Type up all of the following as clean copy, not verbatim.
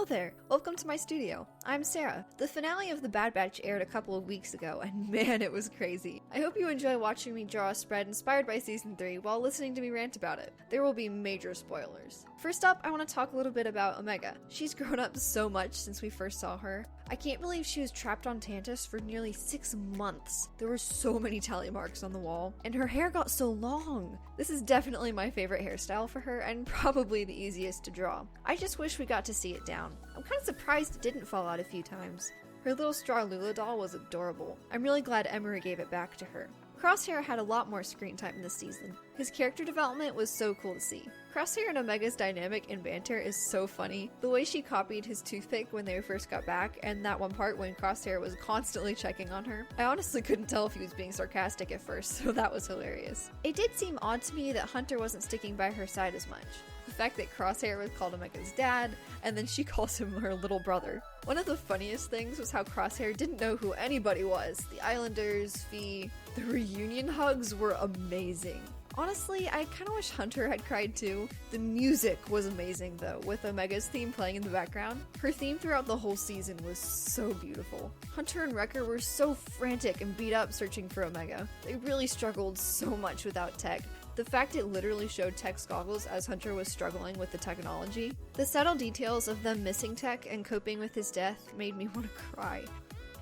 Hello there! Welcome to my studio. I'm Sarah. The finale of The Bad Batch aired a couple of weeks ago, and man, it was crazy. I hope you enjoy watching me draw a spread inspired by Season 3 while listening to me rant about it. There will be major spoilers. First up, I want to talk a little bit about Omega. She's grown up so much since we first saw her. I can't believe she was trapped on Tantus for nearly 6 months. There were so many tally marks on the wall, and her hair got so long. This is definitely my favorite hairstyle for her, and probably the easiest to draw. I just wish we got to see it down. I'm kind of surprised it didn't fall out a few times. Her little straw Lula doll was adorable. I'm really glad Emery gave it back to her. Crosshair had a lot more screen time this season. His character development was so cool to see. Crosshair and Omega's dynamic and banter is so funny. The way she copied his toothpick when they first got back, and that one part when Crosshair was constantly checking on her. I honestly couldn't tell if he was being sarcastic at first, so that was hilarious. It did seem odd to me that Hunter wasn't sticking by her side as much. The fact that Crosshair was called Omega's dad, and then she calls him her little brother. One of the funniest things was how Crosshair didn't know who anybody was. The Islanders, Fee. The reunion hugs were amazing. Honestly, I kind of wish Hunter had cried too. The music was amazing though, with Omega's theme playing in the background. Her theme throughout the whole season was so beautiful. Hunter and Wrecker were so frantic and beat up searching for Omega. They really struggled so much without Tech. The fact it literally showed Tech's goggles as Hunter was struggling with the technology. The subtle details of them missing Tech and coping with his death made me want to cry.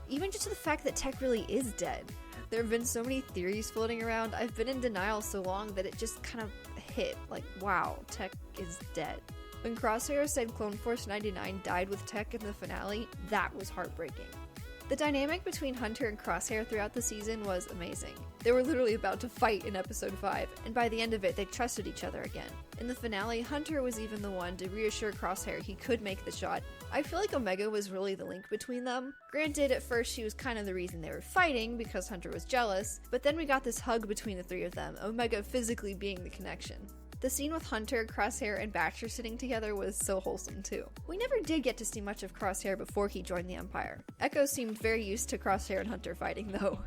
Even just the fact that Tech really is dead. There have been so many theories floating around, I've been in denial so long that it just kind of hit, like, wow, Tech is dead. When Crosshair said Clone Force 99 died with Tech in the finale, that was heartbreaking. The dynamic between Hunter and Crosshair throughout the season was amazing. They were literally about to fight in episode 5, and by the end of it, they trusted each other again. In the finale, Hunter was even the one to reassure Crosshair he could make the shot. I feel like Omega was really the link between them. Granted, at first she was kind of the reason they were fighting, because Hunter was jealous, but then we got this hug between the three of them, Omega physically being the connection. The scene with Hunter, Crosshair, and Batcher sitting together was so wholesome too. We never did get to see much of Crosshair before he joined the Empire. Echo seemed very used to Crosshair and Hunter fighting though.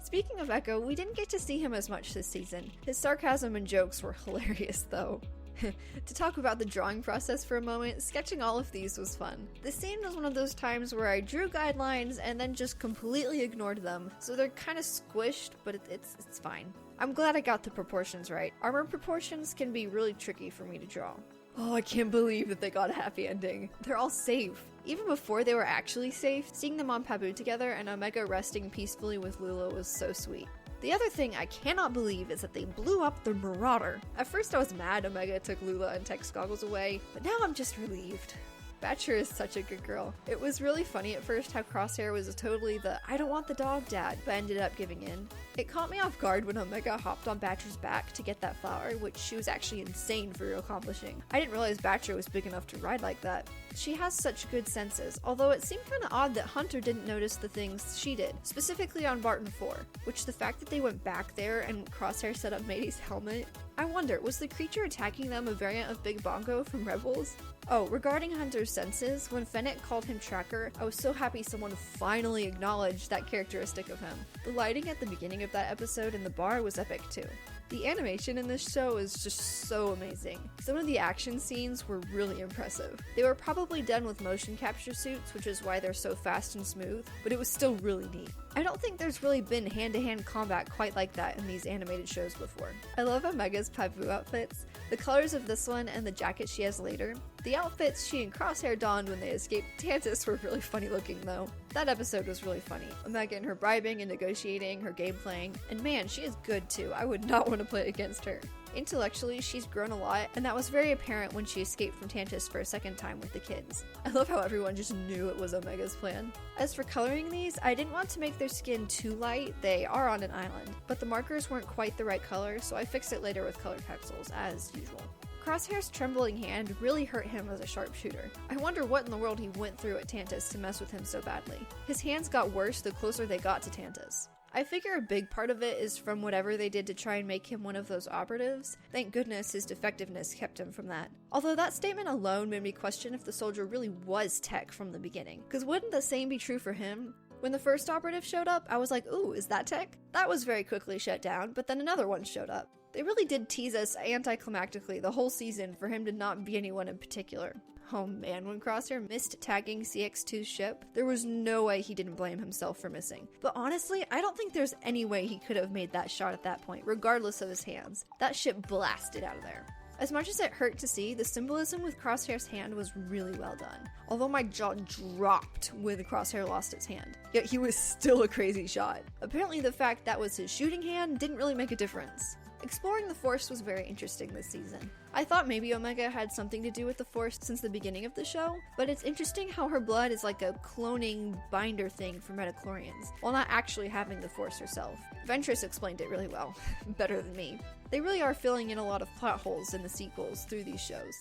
Speaking of Echo, we didn't get to see him as much this season. His sarcasm and jokes were hilarious though. To talk about the drawing process for a moment, sketching all of these was fun. This scene was one of those times where I drew guidelines and then just completely ignored them, so they're kind of squished, but it's fine. I'm glad I got the proportions right. Armor proportions can be really tricky for me to draw. Oh, I can't believe that they got a happy ending. They're all safe. Even before they were actually safe, seeing them on Pabu together and Omega resting peacefully with Lula was so sweet. The other thing I cannot believe is that they blew up the Marauder. At first I was mad Omega took Lula and Tech's goggles away, but now I'm just relieved. Batcher is such a good girl. It was really funny at first how Crosshair was totally the I don't want the dog dad, but ended up giving in. It caught me off guard when Omega hopped on Batcher's back to get that flower, which she was actually insane for accomplishing. I didn't realize Batcher was big enough to ride like that. She has such good senses, although it seemed kinda odd that Hunter didn't notice the things she did, specifically on Barton 4, which the fact that they went back there and Crosshair set up Matey's helmet. I wonder, was the creature attacking them a variant of Big Bongo from Rebels? Oh, regarding Hunter's senses, when Fennec called him Tracker, I was so happy someone finally acknowledged that characteristic of him. The lighting at the beginning of that episode in the bar was epic too. The animation in this show is just so amazing. Some of the action scenes were really impressive. They were probably done with motion capture suits, which is why they're so fast and smooth, but it was still really neat. I don't think there's really been hand-to-hand combat quite like that in these animated shows before. I love Omega's Pabu outfits, the colors of this one and the jacket she has later. The outfits she and Crosshair donned when they escaped Tantus were really funny looking though. That episode was really funny. Omega and her bribing and negotiating, her game playing, and man, she is good too. I would not want to play against her. Intellectually, she's grown a lot, and that was very apparent when she escaped from Tantus for a second time with the kids. I love how everyone just knew it was Omega's plan. As for coloring these, I didn't want to make their skin too light. They are on an island, but the markers weren't quite the right color, so I fixed it later with color pencils, as usual. Crosshair's trembling hand really hurt him as a sharpshooter. I wonder what in the world he went through at Tantus to mess with him so badly. His hands got worse the closer they got to Tantus. I figure a big part of it is from whatever they did to try and make him one of those operatives. Thank goodness his defectiveness kept him from that. Although that statement alone made me question if the soldier really was Tech from the beginning. Cause wouldn't the same be true for him? When the first operative showed up, I was like, ooh, is that Tech? That was very quickly shut down, but then another one showed up. They really did tease us anticlimactically the whole season for him to not be anyone in particular. Oh man, when Crosshair missed tagging CX2's ship, there was no way he didn't blame himself for missing. But honestly, I don't think there's any way he could have made that shot at that point, regardless of his hands. That ship blasted out of there. As much as it hurt to see, the symbolism with Crosshair's hand was really well done. Although my jaw dropped when Crosshair lost his hand, yet he was still a crazy shot. Apparently the fact that was his shooting hand didn't really make a difference. Exploring the Force was very interesting this season. I thought maybe Omega had something to do with the Force since the beginning of the show, but it's interesting how her blood is like a cloning binder thing for metachlorians, while not actually having the Force herself. Ventress explained it really well, better than me. They really are filling in a lot of plot holes in the sequels through these shows.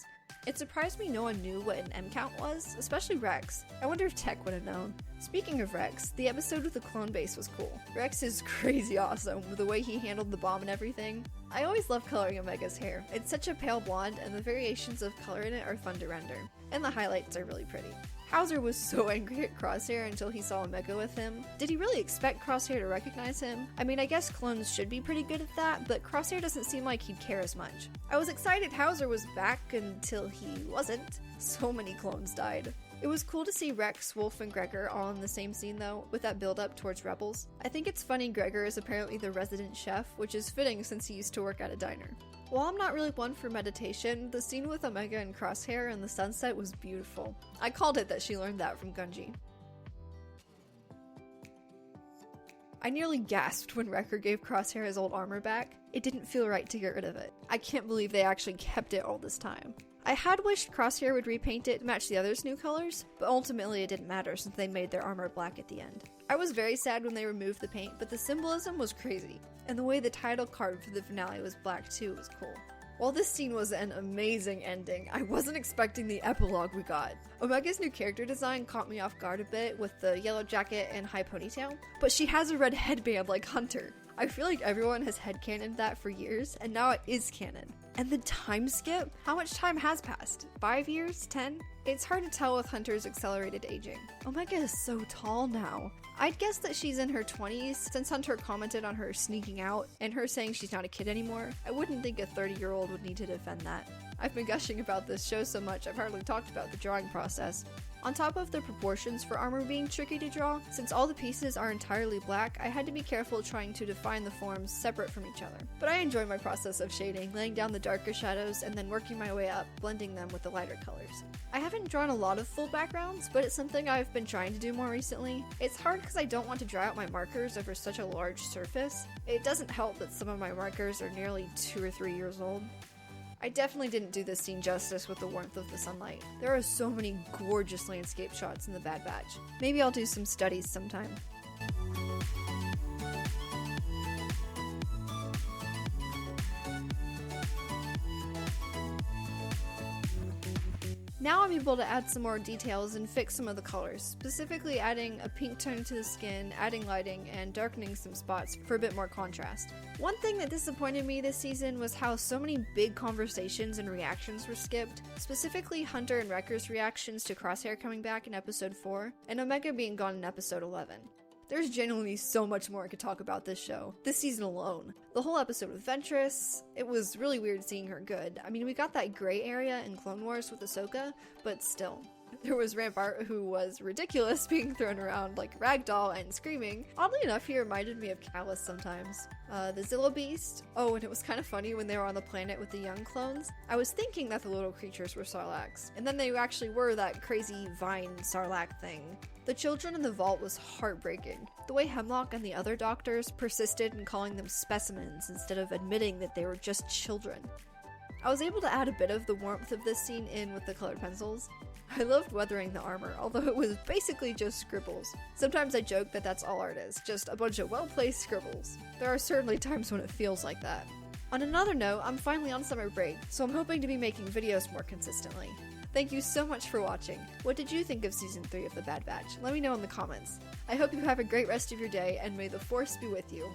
It surprised me no one knew what an M count was, especially Rex. I wonder if Tech would have known. Speaking of Rex, the episode with the clone base was cool. Rex is crazy awesome with the way he handled the bomb and everything. I always love coloring Omega's hair. It's such a pale blonde and the variations of color in it are fun to render. And the highlights are really pretty. Hauser was so angry at Crosshair until he saw Omega with him. Did he really expect Crosshair to recognize him? I mean, I guess clones should be pretty good at that, but Crosshair doesn't seem like he'd care as much. I was excited Hauser was back until he wasn't. So many clones died. It was cool to see Rex, Wolf, and Gregor all in the same scene though, with that build-up towards Rebels. I think it's funny Gregor is apparently the resident chef, which is fitting since he used to work at a diner. While I'm not really one for meditation, the scene with Omega and Crosshair in the sunset was beautiful. I called it that she learned that from Gungi. I nearly gasped when Wrecker gave Crosshair his old armor back. It didn't feel right to get rid of it. I can't believe they actually kept it all this time. I had wished Crosshair would repaint it to match the others' new colors, but ultimately it didn't matter since they made their armor black at the end. I was very sad when they removed the paint, but the symbolism was crazy, and the way the title card for the finale was black too was cool. While this scene was an amazing ending, I wasn't expecting the epilogue we got. Omega's new character design caught me off guard a bit with the yellow jacket and high ponytail, but she has a red headband like Hunter. I feel like everyone has headcanoned that for years, and now it is canon. And the time skip? How much time has passed? 5 years? 10? It's hard to tell with Hunter's accelerated aging. Omega is so tall now. I'd guess that she's in her 20s, since Hunter commented on her sneaking out, and her saying she's not a kid anymore. I wouldn't think a 30-year-old would need to defend that. I've been gushing about this show so much I've hardly talked about the drawing process. On top of the proportions for armor being tricky to draw, since all the pieces are entirely black, I had to be careful trying to define the forms separate from each other. But I enjoy my process of shading, laying down the darker shadows and then working my way up, blending them with the lighter colors. I haven't drawn a lot of full backgrounds, but it's something I've been trying to do more recently. It's hard because I don't want to dry out my markers over such a large surface. It doesn't help that some of my markers are nearly 2 or 3 years old. I definitely didn't do this scene justice with the warmth of the sunlight. There are so many gorgeous landscape shots in the Bad Batch. Maybe I'll do some studies sometime. Now I'm able to add some more details and fix some of the colors, specifically adding a pink tone to the skin, adding lighting, and darkening some spots for a bit more contrast. One thing that disappointed me this season was how so many big conversations and reactions were skipped, specifically Hunter and Wrecker's reactions to Crosshair coming back in episode 4, and Omega being gone in episode 11. There's genuinely so much more I could talk about this show, this season alone. The whole episode with Ventress, it was really weird seeing her good. I mean, we got that gray area in Clone Wars with Ahsoka, but still. There was Rampart, who was ridiculous, being thrown around like a ragdoll and screaming. Oddly enough, he reminded me of Callus sometimes. The Zillo Beast. Oh, and it was kind of funny when they were on the planet with the young clones. I was thinking that the little creatures were Sarlaccs, and then they actually were that crazy vine Sarlacc thing. The children in the vault was heartbreaking. The way Hemlock and the other doctors persisted in calling them specimens instead of admitting that they were just children. I was able to add a bit of the warmth of this scene in with the colored pencils. I loved weathering the armor, although it was basically just scribbles. Sometimes I joke that that's all art is, just a bunch of well-placed scribbles. There are certainly times when it feels like that. On another note, I'm finally on summer break, so I'm hoping to be making videos more consistently. Thank you so much for watching. What did you think of Season 3 of The Bad Batch? Let me know in the comments. I hope you have a great rest of your day, and may the Force be with you.